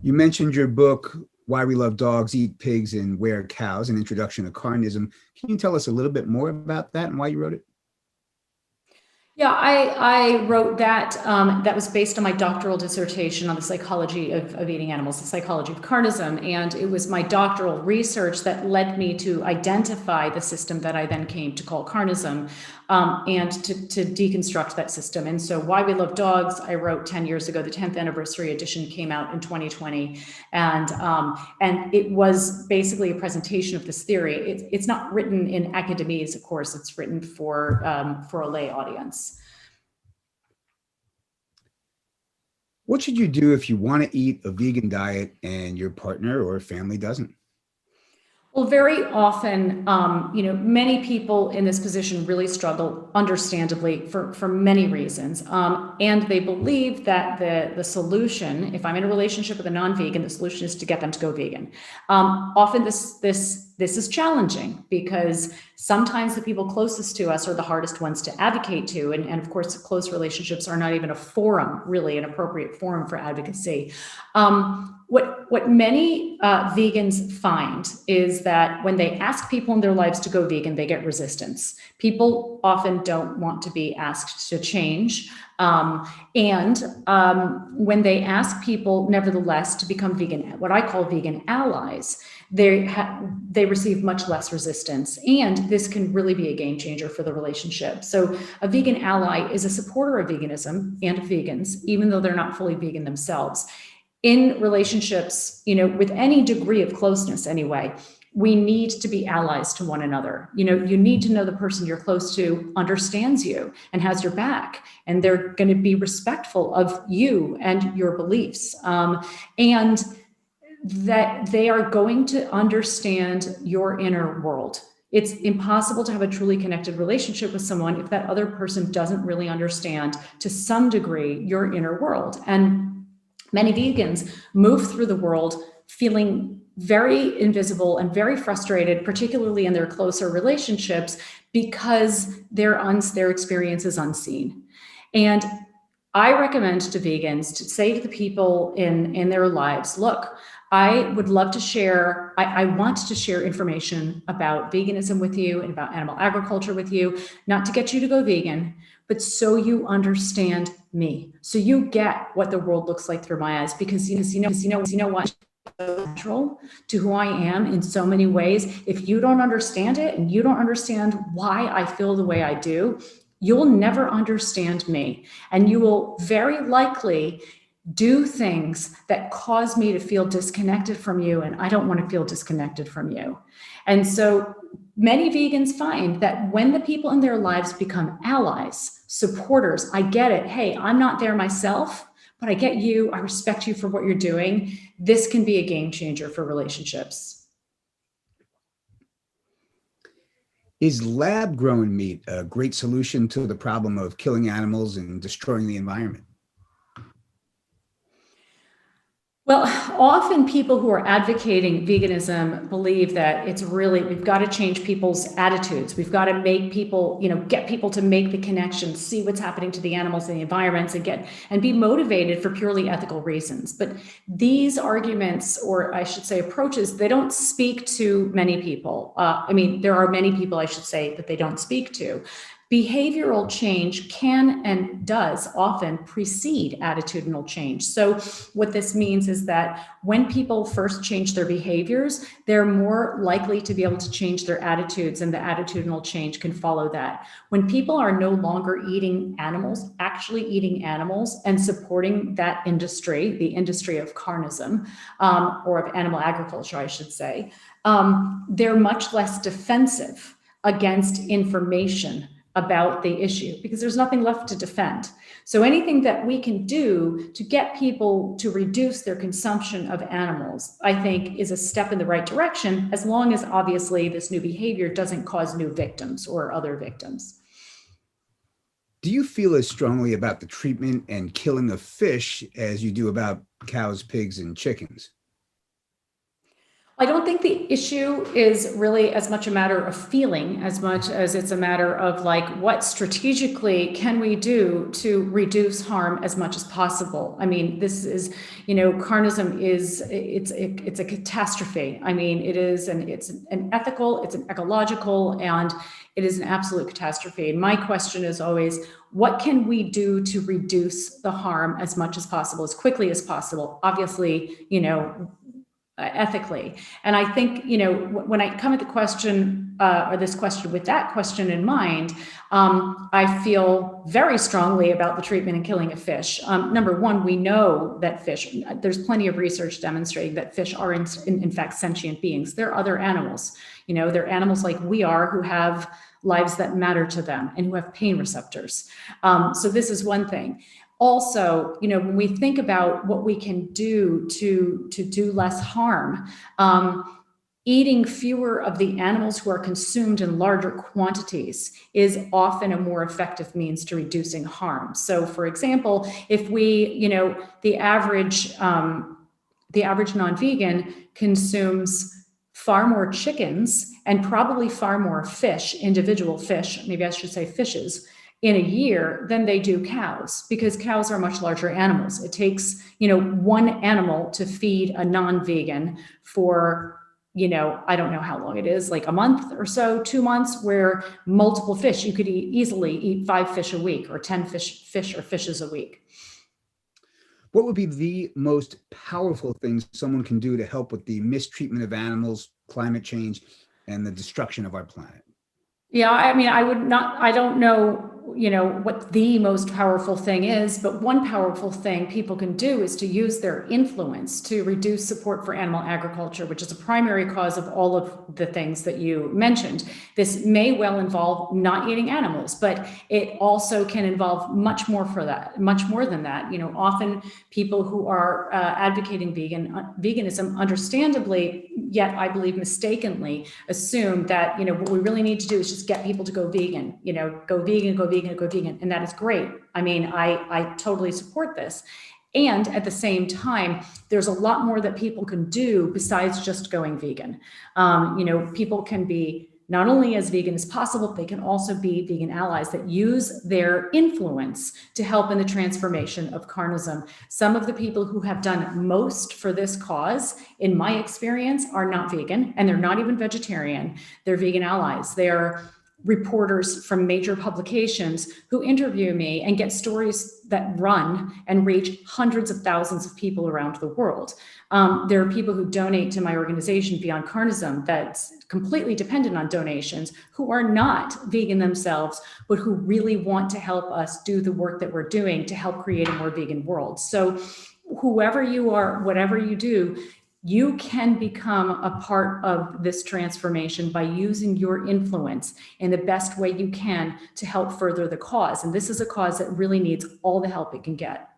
You mentioned your book, Why We Love Dogs, Eat Pigs, and Wear Cows, an introduction to carnism. Can you tell us a little bit more about that and why you wrote it? Yeah, I wrote that. That was based on my doctoral dissertation on the psychology of eating animals, the psychology of carnism. And it was my doctoral research that led me to identify the system that I then came to call carnism, and to deconstruct that system. And so Why We Love Dogs, I wrote 10 years ago. The 10th anniversary edition came out in 2020. And it was basically a presentation of this theory. It's not written in academies, of course. It's written for a lay audience. What should you do if you want to eat a vegan diet and your partner or family doesn't? Well, very often, many people in this position really struggle, understandably, for many reasons. And they believe that the solution, if I'm in a relationship with a non-vegan, the solution is to get them to go vegan. Often this is challenging because sometimes the people closest to us are the hardest ones to advocate to. And of course, close relationships are not even a forum, really an appropriate forum for advocacy. What many vegans find is that when they ask people in their lives to go vegan, they get resistance. People often don't want to be asked to change. When they ask people, nevertheless, to become vegan, what I call vegan allies, they receive much less resistance. And this can really be a game changer for the relationship. So a vegan ally is a supporter of veganism and of vegans, even though they're not fully vegan themselves. In relationships, with any degree of closeness anyway, we need to be allies to one another. You need to know the person you're close to understands you and has your back, and they're going to be respectful of you and your beliefs. And that they are going to understand your inner world. It's impossible to have a truly connected relationship with someone if that other person doesn't really understand, to some degree, your inner world. And many vegans move through the world feeling very invisible and very frustrated, particularly in their closer relationships, because their experience is unseen. And I recommend to vegans to say to the people in their lives, look, I would love to share, I want to share information about veganism with you and about animal agriculture with you, not to get you to go vegan, but so you understand me, so you get what the world looks like through my eyes, because you know what, central to who I am in so many ways. If you don't understand it and you don't understand why I feel the way I do, you'll never understand me, and you will very likely do things that cause me to feel disconnected from you, and I don't want to feel disconnected from you. And so many vegans find that when the people in their lives become allies, supporters, I get it, hey, I'm not there myself, but I get you, I respect you for what you're doing, this can be a game changer for relationships. Is lab-grown meat a great solution to the problem of killing animals and destroying the environment? Well, often people who are advocating veganism believe that we've got to change people's attitudes. We've got to make people, get people to make the connection, see what's happening to the animals and the environments, and be motivated for purely ethical reasons. But these arguments, or I should say approaches, they don't speak to many people. There are many people, I should say, that they don't speak to. Behavioral change can and does often precede attitudinal change. So what this means is that when people first change their behaviors, they're more likely to be able to change their attitudes, and the attitudinal change can follow that. When people are no longer eating animals, actually eating animals, and supporting that industry, the industry of carnism, or of animal agriculture, I should say, they're much less defensive against information about the issue, because there's nothing left to defend. So anything that we can do to get people to reduce their consumption of animals, I think, is a step in the right direction, as long as obviously this new behavior doesn't cause new victims or other victims. Do you feel as strongly about the treatment and killing of fish as you do about cows, pigs, and chickens? I don't think the issue is really as much a matter of feeling as much as it's a matter of like, what strategically can we do to reduce harm as much as possible? I mean, this is, carnism is, it's a catastrophe. I mean, it's an ethical, it's an ecological, and it is an absolute catastrophe. And my question is always, what can we do to reduce the harm as much as possible, as quickly as possible? Obviously, ethically. And I think, when I come at the question, or this question with that question in mind, I feel very strongly about the treatment and killing of fish. Number one, we know that fish, there's plenty of research demonstrating that fish are in fact sentient beings. They're other animals. They're animals like we are, who have lives that matter to them and who have pain receptors. So this is one thing. Also, when we think about what we can do to do less harm, eating fewer of the animals who are consumed in larger quantities is often a more effective means to reducing harm. So, for example, if we, the average non-vegan consumes far more chickens and probably far more fish, individual fish, maybe I should say fishes, in a year than they do cows, because cows are much larger animals. It takes, one animal to feed a non-vegan for, I don't know how long it is, like a month or so, 2 months, where multiple fish, you could easily eat 5 fish a week or 10 fish or fishes a week. What would be the most powerful things someone can do to help with the mistreatment of animals, climate change, and the destruction of our planet? Yeah, I mean, I don't know, what the most powerful thing is, but one powerful thing people can do is to use their influence to reduce support for animal agriculture, which is a primary cause of all of the things that you mentioned. This may well involve not eating animals, but it also can involve much more than that. Often people who are advocating veganism, understandably, yet I believe mistakenly, assume that, what we really need to do is just get people to go vegan, go vegan. And that is great. I mean, I totally support this. And at the same time, there's a lot more that people can do besides just going vegan. People can be not only as vegan as possible, they can also be vegan allies that use their influence to help in the transformation of carnism. Some of the people who have done most for this cause, in my experience, are not vegan, and they're not even vegetarian. They're vegan allies. They're reporters from major publications who interview me and get stories that run and reach hundreds of thousands of people around the world. There are people who donate to my organization Beyond Carnism that's completely dependent on donations, who are not vegan themselves, but who really want to help us do the work that we're doing to help create a more vegan world. So whoever you are, whatever you do, you can become a part of this transformation by using your influence in the best way you can to help further the cause. And this is a cause that really needs all the help it can get.